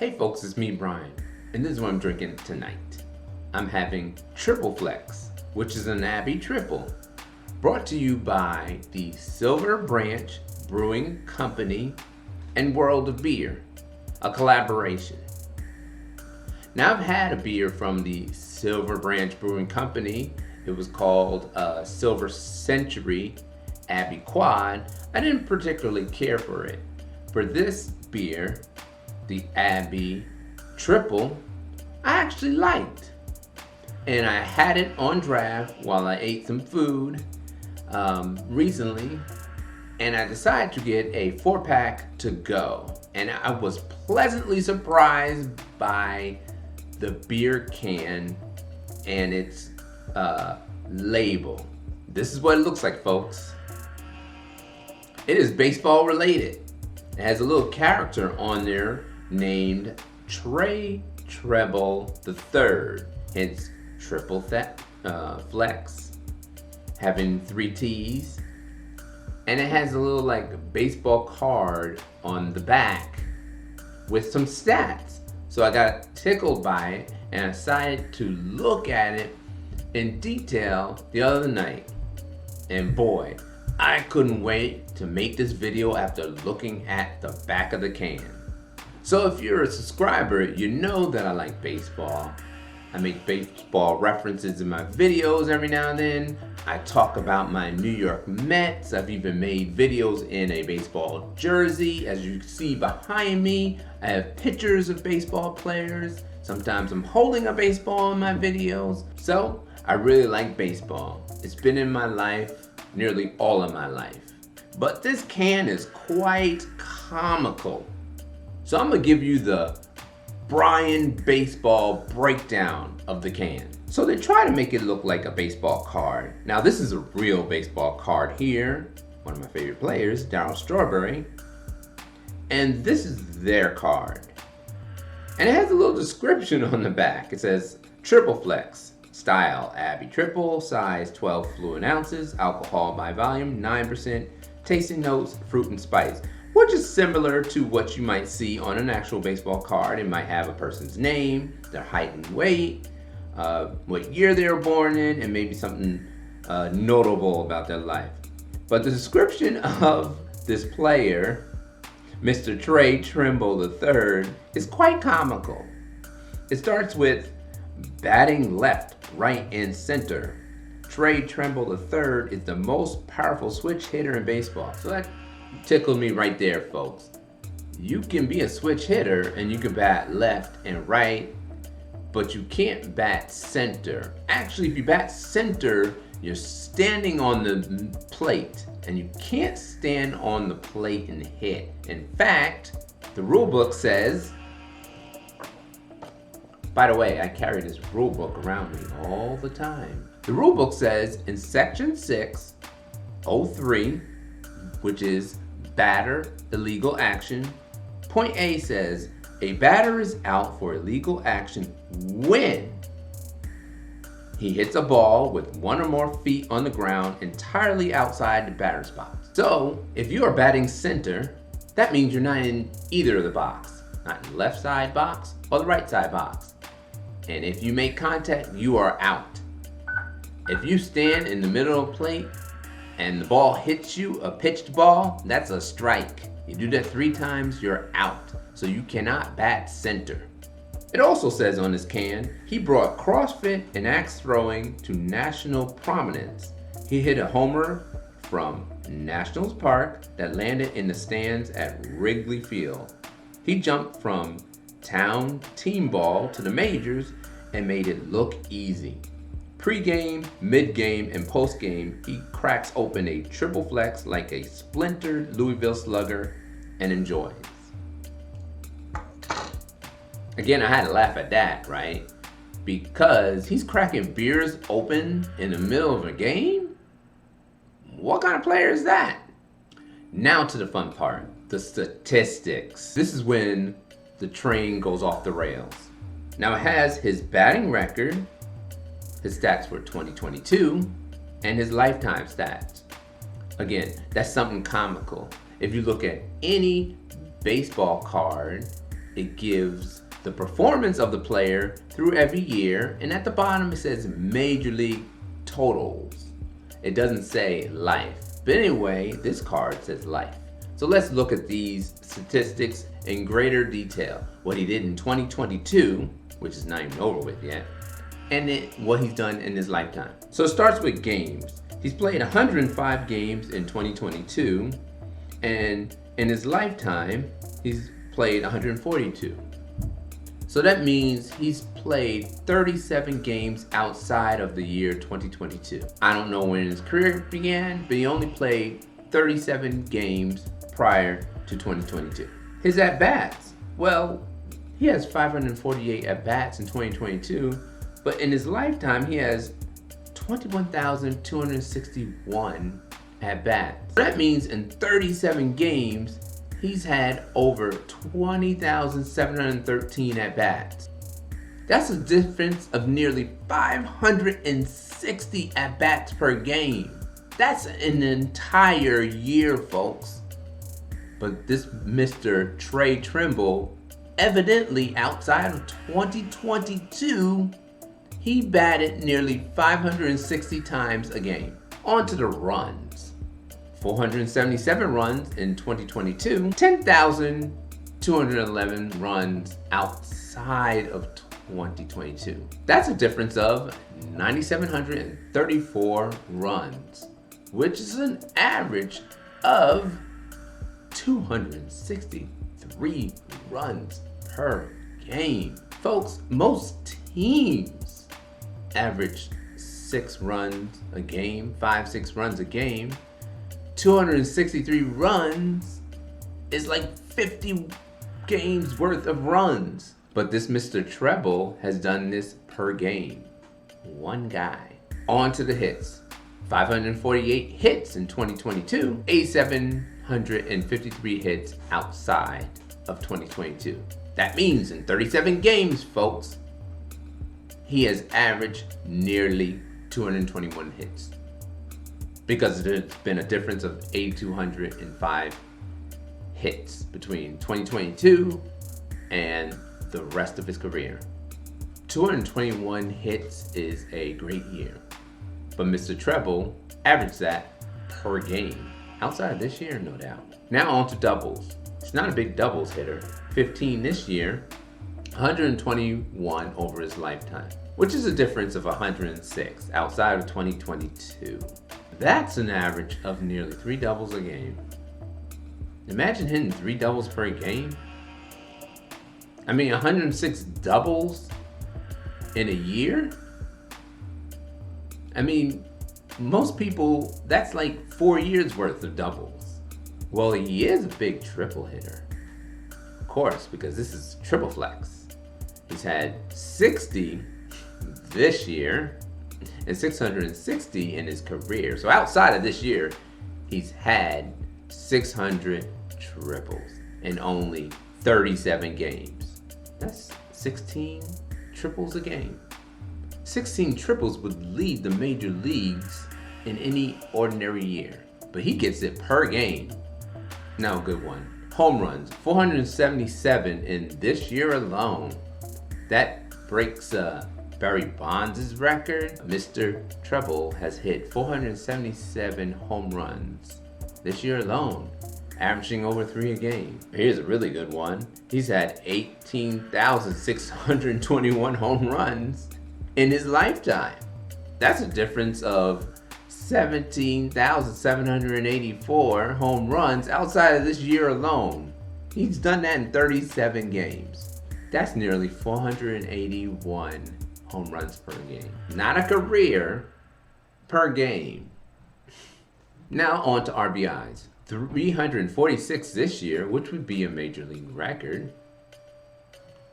Hey folks, it's me, Brian, and this is what I'm drinking tonight. I'm having Triple Flex, which is an Abbey Triple, brought to you by the Silver Branch Brewing Company and World of Beer, a collaboration. Now I've had a beer from the Silver Branch Brewing Company. It was called Silver Century Abbey Quad. I didn't particularly care for it. For this beer, the Abbey Triple, I actually liked. And I had it on draft while I ate some food recently, and I decided to get a 4-pack to go. And I was pleasantly surprised by the beer can and its label. This is what it looks like, folks. It is baseball related. It has a little character on there named Tripel III. Hence Triple Flex, having 3 T's. And it has a little like baseball card on the back with some stats. So I got tickled by it and I decided to look at it in detail the other night. And boy, I couldn't wait to make this video after looking at the back of the can. So if you're a subscriber, you know that I like baseball. I make baseball references in my videos every now and then. I talk about my New York Mets. I've even made videos in a baseball jersey. As you can see behind me, I have pictures of baseball players. Sometimes I'm holding a baseball in my videos. So I really like baseball. It's been in my life nearly all of my life. But this can is quite comical. So I'm gonna give you the Brian baseball breakdown of the can. So they try to make it look like a baseball card. Now this is a real baseball card here. One of my favorite players, Darryl Strawberry. And this is their card. And it has a little description on the back. It says, Triple Flex, style Abbey Triple, size 12 fluid ounces, alcohol by volume 9%, tasting notes, fruit and spice. Which is similar to what you might see on an actual baseball card. It might have a person's name, their height and weight, what year they were born in, and maybe something notable about their life. But the description of this player, Mr. Tripel III, is quite comical. It starts with batting left, right, and center. Tripel III is the most powerful switch hitter in baseball. So that tickled me right there, folks. You can be a switch hitter and you can bat left and right, but you can't bat center. Actually, if you bat center, you're standing on the plate, and you can't stand on the plate and hit. In fact, the rule book says, by the way, I carry this rule book around me all the time. The rule book says in section 6:03, which is batter illegal action, point A says a batter is out for illegal action when he hits a ball with 1 or more feet on the ground entirely outside the batter's box. So if you are batting center, that means you're not in either of the box, not in the left side box or the right side box. And if you make contact, you are out. If you stand in the middle of the plate and the ball hits you, a pitched ball, that's a strike. You do that 3 times, you're out. So you cannot bat center. It also says on this can, he brought CrossFit and axe throwing to national prominence. He hit a homer from Nationals Park that landed in the stands at Wrigley Field. He jumped from town team ball to the majors and made it look easy. Pre-game, mid-game, and post-game, he cracks open a Triple Flex like a splintered Louisville Slugger and enjoys. Again, I had to laugh at that, right? Because he's cracking beers open in the middle of a game? What kind of player is that? Now to the fun part, the statistics. This is when the train goes off the rails. Now it has his batting record, his stats for 2022, and his lifetime stats. Again, that's something comical. If you look at any baseball card it gives the performance of the player through every year, and at the bottom it says Major League totals. It doesn't say life. But anyway, this card says life. So let's look at these statistics in greater detail. What he did in 2022, which is not even over with yet, and what he's done in his lifetime. So it starts with games. He's played 105 games in 2022, and in his lifetime, he's played 142. So that means he's played 37 games outside of the year 2022. I don't know when his career began, but he only played 37 games prior to 2022. His at-bats, well, he has 548 at-bats in 2022, but in his lifetime, he has 21,261 at-bats. That means in 37 games, he's had over 20,713 at-bats. That's a difference of nearly 560 at-bats per game. That's an entire year, folks. But this Mr. Tripel, evidently outside of 2022, he batted nearly 560 times a game. On to the runs. 477 runs in 2022, 10,211 runs outside of 2022. That's a difference of 9,734 runs, which is an average of 263 runs per game. Folks, most teams average 6 runs a game, 5-6 runs a game. 263 runs is like 50 games worth of runs. But this Mr. Tripel has done this per game. One guy. On to the hits. 548 hits in 2022, 8,753 hits outside of 2022. That means in 37 games, folks, he has averaged nearly 221 hits. Because there's been a difference of 8,205 hits between 2022 and the rest of his career. 221 hits is a great year. But Mr. Tripel averaged that per game. Outside of this year, no doubt. Now on to doubles. He's not a big doubles hitter. 15 this year, 121 over his lifetime, which is a difference of 106 outside of 2022. That's an average of nearly 3 doubles a game. Imagine hitting 3 doubles per game. I mean, 106 doubles in a year? I mean, most people, that's like 4 years worth of doubles. Well, he is a big triple hitter. Of course, because this is triple flex. He's had 60 this year and 660 in his career. So outside of this year, he's had 600 triples in only 37 games. That's 16 triples a game. 16 triples would lead the major leagues in any ordinary year, but he gets it per game. Now a good one. Home runs, 477 in this year alone. That breaks Barry Bonds' record. Mr. Tripel has hit 477 home runs this year alone, averaging over 3 a game. Here's a really good one. He's had 18,621 home runs in his lifetime. That's a difference of 17,784 home runs outside of this year alone. He's done that in 37 games. That's nearly 481 home runs per game. Not a career, per game. Now on to RBIs. 346 this year, which would be a major league record.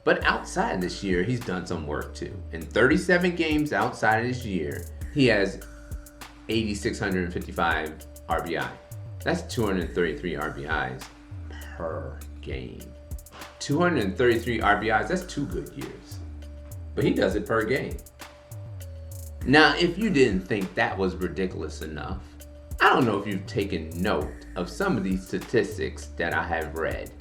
But outside this year, he's done some work too. In 37 games outside of this year, he has 8,655 RBI. That's 233 RBIs per game. 233 RBIs, that's 2 good years. But he does it per game. Now, if you didn't think that was ridiculous enough, I don't know if you've taken note of some of these statistics that I have read.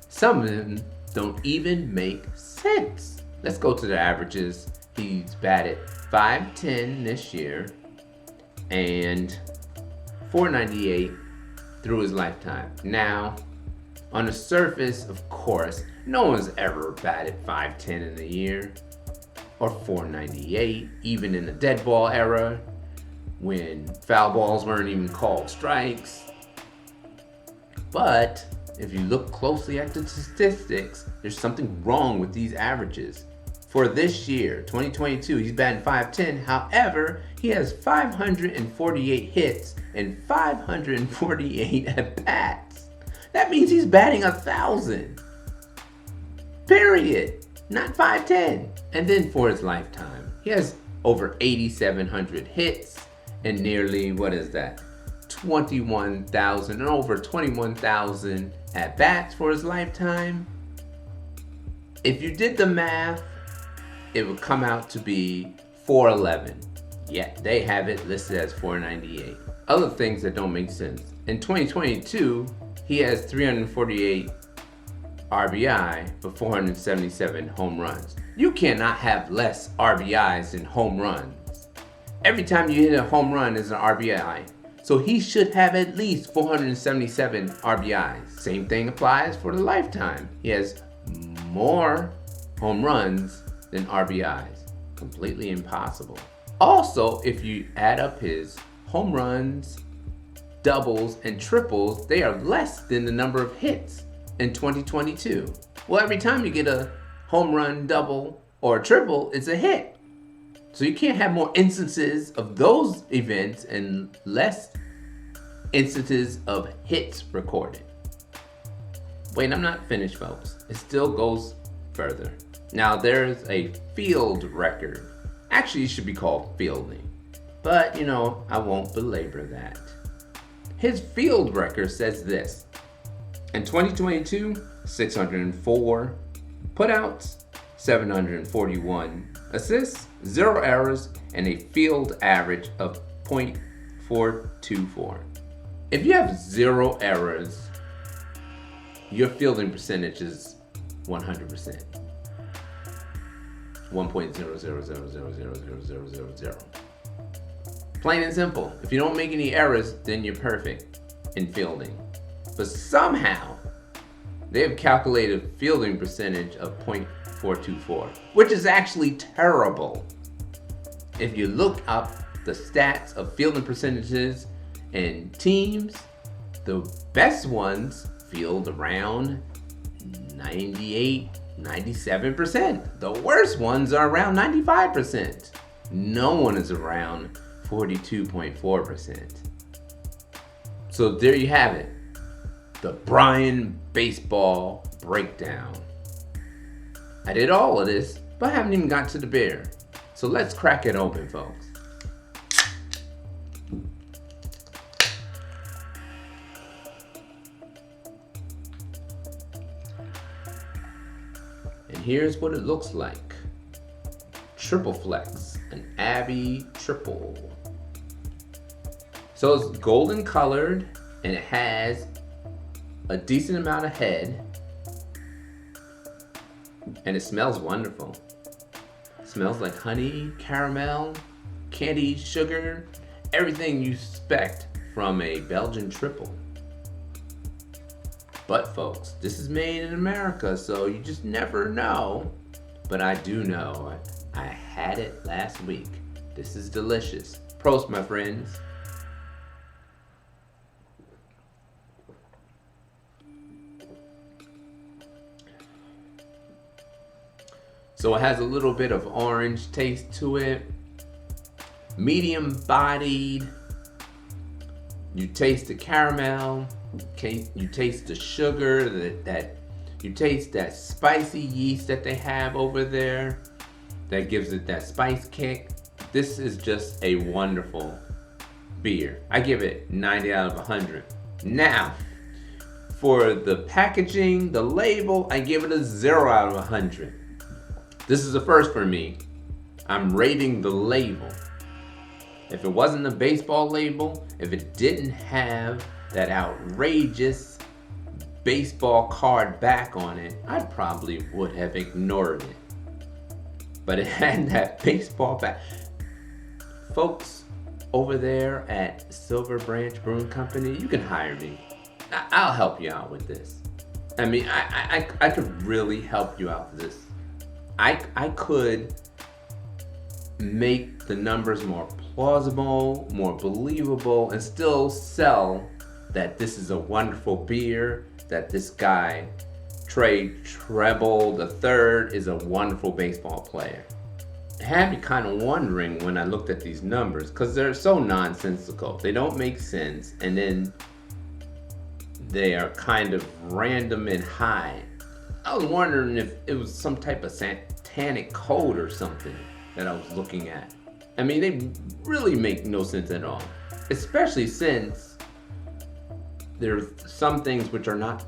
Some of them don't even make sense. Let's go to the averages. He's batted .510 this year and .498 through his lifetime. Now, on the surface, of course, no one's ever batted .510 in a year or .498, even in the dead ball era when foul balls weren't even called strikes. But if you look closely at the statistics, there's something wrong with these averages. For this year, 2022, he's batting .510. However, he has 548 hits and 548 at-bats. That means he's batting 1,000. Period. Not .510. And then for his lifetime, he has over 8,700 hits and nearly, 21,000 and over 21,000 at-bats for his lifetime. If you did the math, it would come out to be .411. Yeah, they have it listed as .498. Other things that don't make sense. In 2022, he has 348 RBI for 477 home runs. You cannot have less RBIs than home runs. Every time you hit a home run is an RBI. So he should have at least 477 RBIs. Same thing applies for the lifetime. He has more home runs than RBIs. Completely impossible. Also, if you add up his home runs, doubles, and triples, they are less than the number of hits in 2022. Well, every time you get a home run, double, or a triple, it's a hit. So you can't have more instances of those events and less instances of hits recorded. Wait, I'm not finished, folks. It still goes further. Now, there's a field record. Actually, it should be called fielding. But, I won't belabor that. His field record says this. In 2022, 604 putouts, 741 assists, 0 errors, and a field average of .424. If you have 0 errors, your fielding percentage is 100%. 1.000000000. Plain and simple. If you don't make any errors, then you're perfect in fielding. But somehow, they have calculated fielding percentage of .424, which is actually terrible. If you look up the stats of fielding percentages and teams, the best ones field around 98, 97%. The worst ones are around 95%. No one is around 42.4%. So there you have it. The Brian Baseball Breakdown. I did all of this, but I haven't even got to the beer. So let's crack it open, folks. And here's what it looks like. Triple Flex, an Abbey Tripel. So it's golden colored and it has a decent amount of head. And it smells wonderful. It smells like honey, caramel, candy, sugar, everything you expect from a Belgian triple. But folks, this is made in America, so you just never know. But I do know. I had it last week. This is delicious. Prost, my friends. So it has a little bit of orange taste to it. Medium bodied. You taste the caramel. Okay, you taste the sugar. You taste that spicy yeast that they have over there. That gives it that spice kick. This is just a wonderful beer. I give it 90 out of 100. Now, for the packaging, the label, I give it a 0 out of 100. This is a first for me. I'm rating the label. If it wasn't a baseball label, if it didn't have that outrageous baseball card back on it, I probably would have ignored it. But it had that baseball back. Folks over there at Silver Branch Brewing Company, you can hire me. I'll help you out with this. I mean, I could really help you out with this. I could make the numbers more plausible, more believable, and still sell that this is a wonderful beer, that this guy, Tripel III, is a wonderful baseball player. It had me kind of wondering when I looked at these numbers, because they're so nonsensical. They don't make sense, and then they are kind of random and high. I was wondering if it was some type of satanic code or something that I was looking at. I mean, they really make no sense at all, especially since there's some things which are not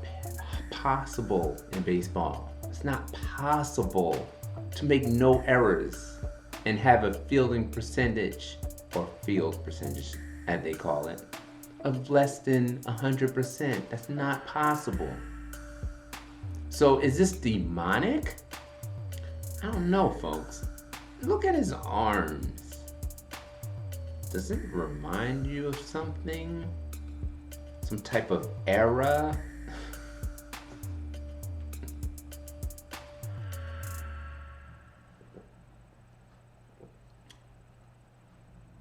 possible in baseball. It's not possible to make no errors and have a fielding percentage, or field percentage as they call it, of less than 100%. That's not possible. So is this demonic? I don't know, folks. Look at his arms. Does it remind you of something? Some type of era?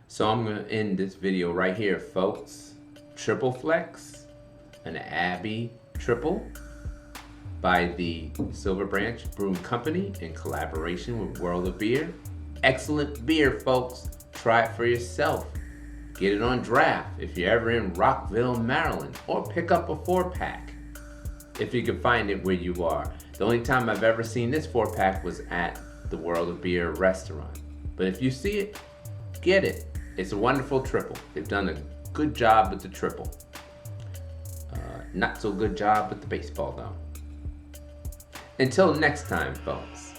So I'm gonna end this video right here, folks. Triple Flex, an Abbey Triple by the Silver Branch Brewing Company in collaboration with World of Beer. Excellent beer, folks. Try it for yourself. Get it on draft if you're ever in Rockville, Maryland, or pick up a 4-pack if you can find it where you are. The only time I've ever seen this 4-pack was at the World of Beer restaurant. But if you see it, get it. It's a wonderful triple. They've done a good job with the triple. Not so good job with the baseball though. Until next time, folks.